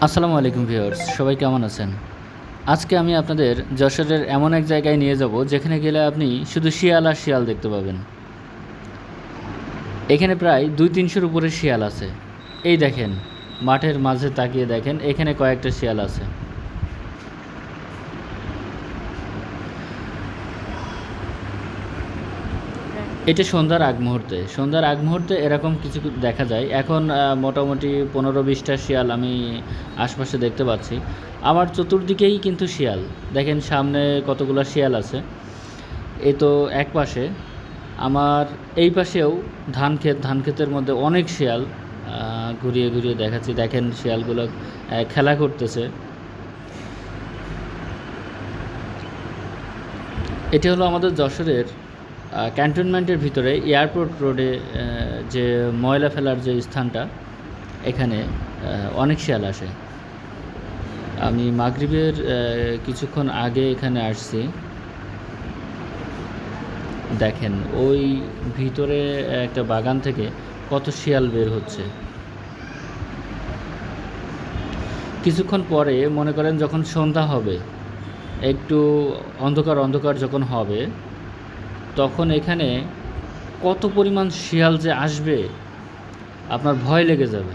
আসসালামু আলাইকুম ভিউয়ার্স, সবাই কেমন আছেন? আজকে আমি আপনাদের যশোরের এমন এক জায়গায় নিয়ে যাব যেখানে গেলে আপনি শুধু শিয়াল আর শিয়াল দেখতে পাবেন। এখানে প্রায় 200-300-র উপরে শিয়াল আছে। এই দেখেন, মাঠের মাঝে তাকিয়ে দেখেন, এখানে কয়েকটা শিয়াল আছে। এটা সন্ধ্যার আগ মুহূর্তে এরকম কিছু দেখা যায়। এখন মোটামুটি 15-20টা শিয়াল আমি আশপাশে দেখতে পাচ্ছি। আমার চতুর্দিকেই কিন্তু শিয়াল। দেখেন সামনে কতগুলো শিয়াল আছে। এই তো এক পাশে, আমার এই পাশেও ধান ক্ষেতের মধ্যে অনেক শিয়াল। ঘুরিয়ে ঘুরিয়ে দেখাচ্ছি, দেখেন শিয়ালগুলো খেলা করতেছে। এটি হলো আমাদের যশোরের ক্যান্টনমেন্টের ভিতরে এয়ারপোর্ট রোডে যে ময়লা ফেলার যে স্থানটা, এখানে অনেক শিয়াল আসে। আমি মাগরিবের কিছুক্ষণ আগে এখানে আসছি। দেখেন ওই ভিতরে একটা বাগান থেকে কত শিয়াল বের হচ্ছে। কিছুক্ষণ পরে মনে করেন যখন সন্ধ্যা হবে, একটু অন্ধকার যখন হবে, তখন এখানে কত পরিমাণ শিয়াল যে আসবে আপনার ভয় লেগে যাবে।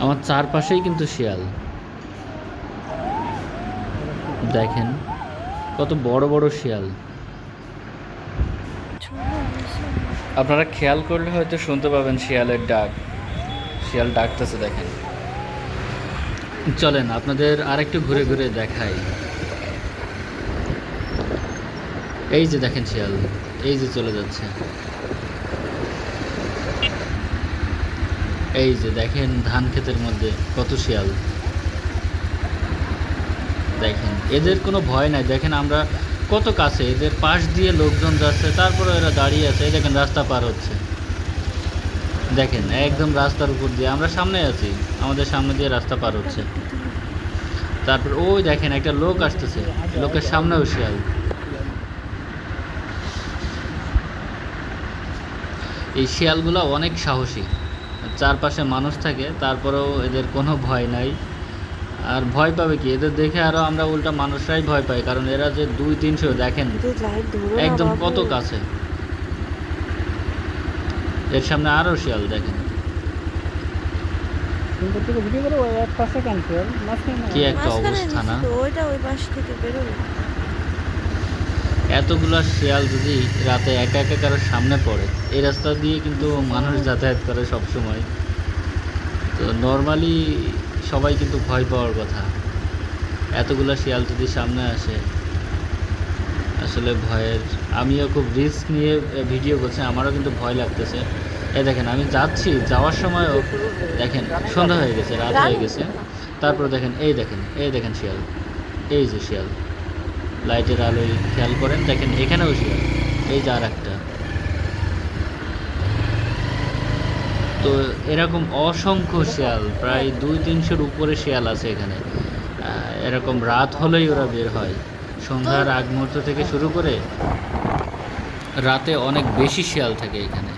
আমার চারপাশেই কিন্তু শিয়াল। দেখেন কত বড় বড় শিয়াল। আপনারা খেয়াল করলে হয়তো শুনতে পাবেন শিয়ালের ডাক। শিয়াল ডাকতেছে, দেখেন। চলেন আপনাদের আরেকটু ঘুরে ঘুরে দেখাই। এই যে দেখেন শিয়াল, এই যে চলে যাচ্ছে। এই যে দেখেন ধান ক্ষেতের মধ্যে কত শিয়াল। দেখেন এদের কোনো ভয় নাই। দেখেন আমরা কত কাছে, এদের পাশ দিয়ে লোকজন যাচ্ছে, তারপরে এরা দাঁড়িয়ে আছে। এই দেখেন রাস্তা পার হচ্ছে, দেখেন একদম রাস্তার উপর দিয়ে। আমরা সামনে আছি, আমাদের সামনে দিয়ে রাস্তা পার হচ্ছে। তারপর ওই দেখেন একটা লোক আসতেছে, লোকের সামনেও শিয়াল। এই শিয়ালগুলো অনেক সাহসী। চারপাশে মানুষ থাকে, তারপরেও এদের কোনো ভয় নাই। আর ভয় পাবে কি, এদের দেখে আরও আমরা উল্টা মানুষরাই ভয় পাই, কারণ এরা যে 200-300, দেখেন একদম কত কাছে। এর সামনে আরও শিয়াল, দেখেন কি একটা অবস্থা না। এতগুলা শিয়াল যদি রাতে একা একা কারোর সামনে পড়ে, এই রাস্তা দিয়ে কিন্তু মানুষ যাতায়াত করে সব সময়, তো নর্মালি সবাই কিন্তু ভয় পাওয়ার কথা। এতগুলা শিয়াল যদি সামনে আসে, আসলে ভয়ের। আমিও খুব রিস্ক নিয়ে ভিডিও করছি, আমারও কিন্তু ভয় লাগতেছে। এই দেখেন আমি যাচ্ছি, যাওয়ার সময়ও দেখেন সন্ধ্যা হয়ে গেছে, রাত হয়ে গেছে। তারপর দেখেন এই দেখেন শিয়াল, এই যে শিয়াল, লাইটের আলোয় খেয়াল করেন, দেখেন এখানেও শিয়াল। এই যে আর একটা। তো এরকম অসংখ্য শিয়াল, প্রায় 200-300-র উপরে শিয়াল আছে এখানে। এরকম রাত হলেই ওরা বের হয়। সন্ধ্যার আগ মুহূর্ত থেকে শুরু করে রাতে অনেক বেশি শিয়াল থাকে এখানে।